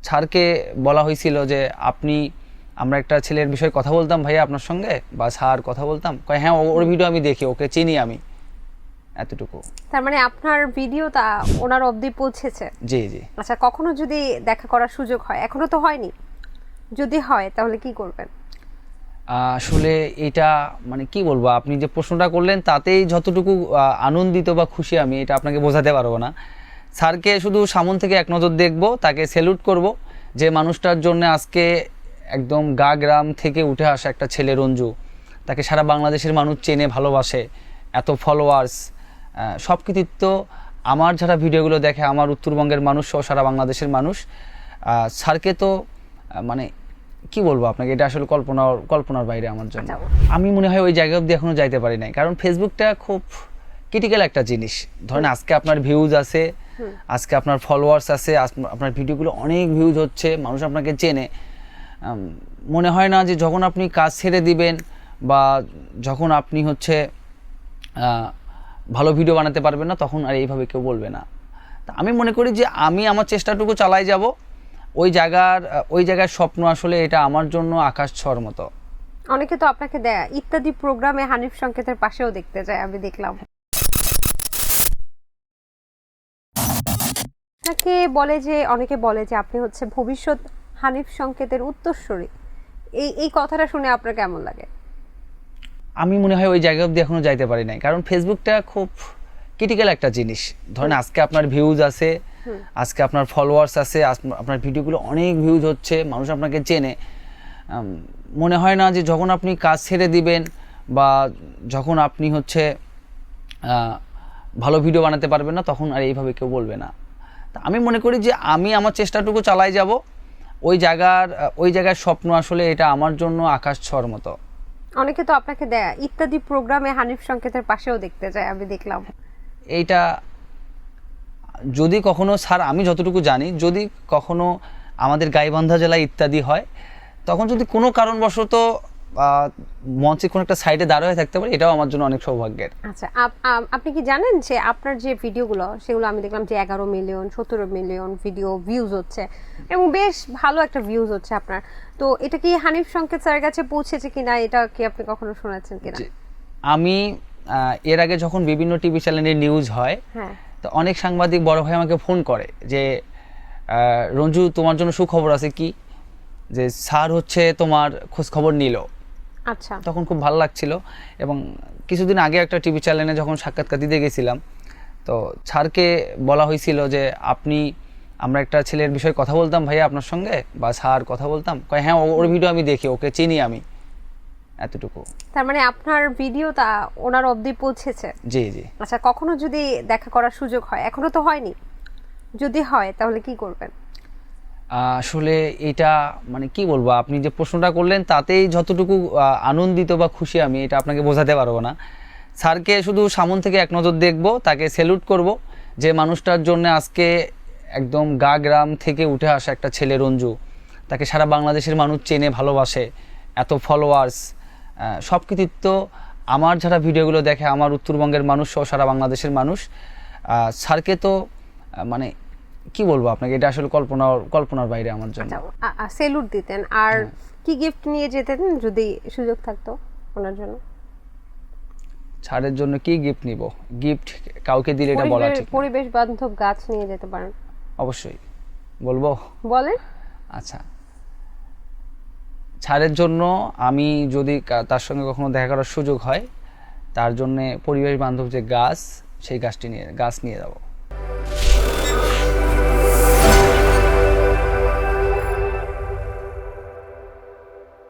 স্যারকে বলা হয়েছিল যে আপনি আমরা একটা ছেলের বিষয়ে কথা বলতাম ভাইয়া আপনার সঙ্গে, বা স্যার কথা বলতাম, কয় হ্যাঁ ওর ভিডিও আমি দেখি, ওকে চিনি আমি, এতটুকু। তার মানে আপনার ভিডিওটা ওনার অবধি পৌঁছেছে? জি জি। আচ্ছা, কখনো যদি দেখা করার সুযোগ হয়, এখনো তো হয়নি, যদি হয় তাহলে কি করবেন? আসলে এটা মানে কি বলবো, আপনি যে প্রশ্নটা করলেন তাতেই যতটুকু আনন্দিত বা খুশি আমি, এটা আপনাকে বোঝাতে পারবো না। স্যারকে শুধু সামন থেকে এক নজর দেখব, তাকে স্যালুট করব, যে মানুষটার জন্য আজকে একদম গ্রাম থেকে উঠে আসা একটা ছেলে রঞ্জু, তাকে সারা বাংলাদেশের মানুষ চেনে ভালোবাসে, এত ফলোয়ার্স, সব কৃতিত্ব আমার যারা ভিডিওগুলো দেখে, আমার উত্তরবঙ্গের মানুষ সহ সারা বাংলাদেশের মানুষ। স্যারকে তো মানে কি বলবো আপনাকে, এটা আসলে কল্পনার বাইরে আমার জন্য। আমি মনে হয় ওই জায়গা অবধি এখনো যাইতে পারি নাই, কারণ ফেসবুকটা খুব ক্রিটিক্যাল একটা জিনিস। ধরেন আজকে আপনার ভিউজ আছে, আজকে আপনার ফলোয়ার্স আছে, আপনার ভিডিওগুলো অনেক ভিউজ হচ্ছে, মানুষ আপনাকে চেনে। মনে হয় না যে যখন আপনি কাজ ছেড়ে দিবেন বা যখন আপনি হচ্ছে ভালো ভিডিও বানাতে পারবেন না, তখন আর এইভাবে কেউ বলবে না। তা আমি মনে করি যে আমি আমার চেষ্টাটুকু চালাই যাব। ওই জায়গার স্বপ্ন আসলে এটা আমার জন্য আকাশ ছোঁয়ার মতো। অনেকে তো আপনাকে দেয় ইত্যাদি প্রোগ্রামে হানিফ সংকেতের পাশেও দেখতে যায়, আমি দেখলাম। আপনাকে বলে যে, অনেকে বলে যে আপনি হচ্ছে ভবিষ্যৎ হানিফ সংকেতের উত্তরসূরি। এই কথাটা শুনে আপনার কেমন লাগে? আমি মনে হয় ওই জায়গা অবধি এখনো যাইতে পারি নাই, কারণ ফেসবুকটা খুব ক্রিটিক্যাল একটা জিনিস। ধরেন আজকে আপনার ভিউজ আছে, আজকে আপনার ফলোয়ার্স আছে, আপনার ভিডিওগুলো অনেক ভিউজ হচ্ছে, মানুষ আপনাকে চেনে। মনে হয় না যে যখন আপনি কাজ ছেড়ে দিবেন বা যখন আপনি হচ্ছে ভালো ভিডিও বানাতে পারবেন না, তখন আর এইভাবে কেউ বলবে না। তা আমি মনে করি যে আমি আমার চেষ্টাটুকু চালাই যাব। ওই জায়গার স্বপ্ন আসলে এটা আমার জন্য আকাশ ছোঁয়ার মতো। অনেকে তো আপনাকে দেয় ইত্যাদি প্রোগ্রামে হানিফ সংকেতের পাশেও দেখতে যায়, আমি দেখলাম। এইটা যদি কখনো স্যার, আমি যতটুকু জানি, যদি কখনো আমাদের গাইবান্ধা জেলায় ইত্যাদি হয়, তখন যদি কোনো কারণবশত মঞ্চে কোনো একটা সাইডে দাঁড়া হয়ে থাকতে পারে, এটাও আমার জন্য অনেক সৌভাগ্যের। আচ্ছা, আপনি কি জানেন যে আপনার যে ভিডিওগুলো, সেগুলো আমি দেখলাম যে 11 মিলিয়ন 17 মিলিয়ন ভিডিও ভিউজ হচ্ছে, এবং বেশ ভালো একটা ভিউজ হচ্ছে আপনার। তো এটা কি হানিফ সংকেত স্যারের কাছে পৌঁছেছে কিনা, এটা কি আপনি কখনো শোনাচ্ছেন কিনা? আমি এর আগে যখন বিভিন্ন টিভি চ্যানেলে নিউজ হয়, হ্যাঁ, তো অনেক সাংবাদিক বড় ভাই আমাকে ফোন করে যে রঞ্জু, তোমার জন্য সুখবর আছে কি, যে স্যার হচ্ছে তোমার খোঁজ খবর নিল। আচ্ছা। তখন খুব ভালো লাগছিল। এবং কিছুদিন আগে একটা টিভি চ্যানেলে যখন সাক্ষাৎকার দিতে গেছিলাম, তো স্যারকে বলা হয়েছিল যে আমরা একটা ছেলের বিষয়ে কথা বলতাম ভাইয়া আপনার সঙ্গে, বা স্যার কথা বলতাম, কয় হ্যাঁ ওর ভিডিও আমি দেখি, ওকে চিনি আমি, এতটুকু। তার মানে আপনার ভিডিওটা ওনার অবধি পৌঁছেছে? জি জি। আচ্ছা, কখনো যদি দেখা করার সুযোগ হয়, এখনো তো হয়নি, যদি হয় তাহলে কি করবেন? আসলে এটা মানে কি বলবো, আপনি যে প্রশ্নটা করলেন তাতেই যতটুকু আনন্দিত বা খুশি আমি, এটা আপনাকে বোঝাতে পারবো না। স্যারকে শুধু সামন থেকে এক নজর দেখব, তাকে স্যালুট করব, যে মানুষটার জন্য আজকে একদম গ্রাম থেকে উঠে আসা একটা ছেলে রঞ্জু, তাকে সারা বাংলাদেশের মানুষ চেনে ভালোবাসে, এত ফলোয়ার্স, সব কৃতিত্ব আমার যারা ভিডিওগুলো দেখে, আমার উত্তরবঙ্গের মানুষ সহ সারা বাংলাদেশের মানুষ। স্যারকে তো মানে কি বলবো আপনাকে, এটা আসলে কল্পনার বাইরে আমার জন্য। সেলুট দিতেন, আর কি গিফট নিয়ে যেতেন যদি সুযোগ থাকতো ওনার জন্য? ছাড়ের জন্য কি গিফট নিব? গিফট কাউকে দিলে এটা বলা ঠিক না। পরিবেশ বান্ধব গাছ নিয়ে যেতে পারেন। অবশ্যই বলবো। বলেন। আচ্ছা, ছাড়ের জন্য আমি যদি তার সঙ্গে কখনো দেখা করার সুযোগ হয়, তার জন্য পরিবেশ বান্ধব যে গাছ, সেই গাছ নিয়ে যাব।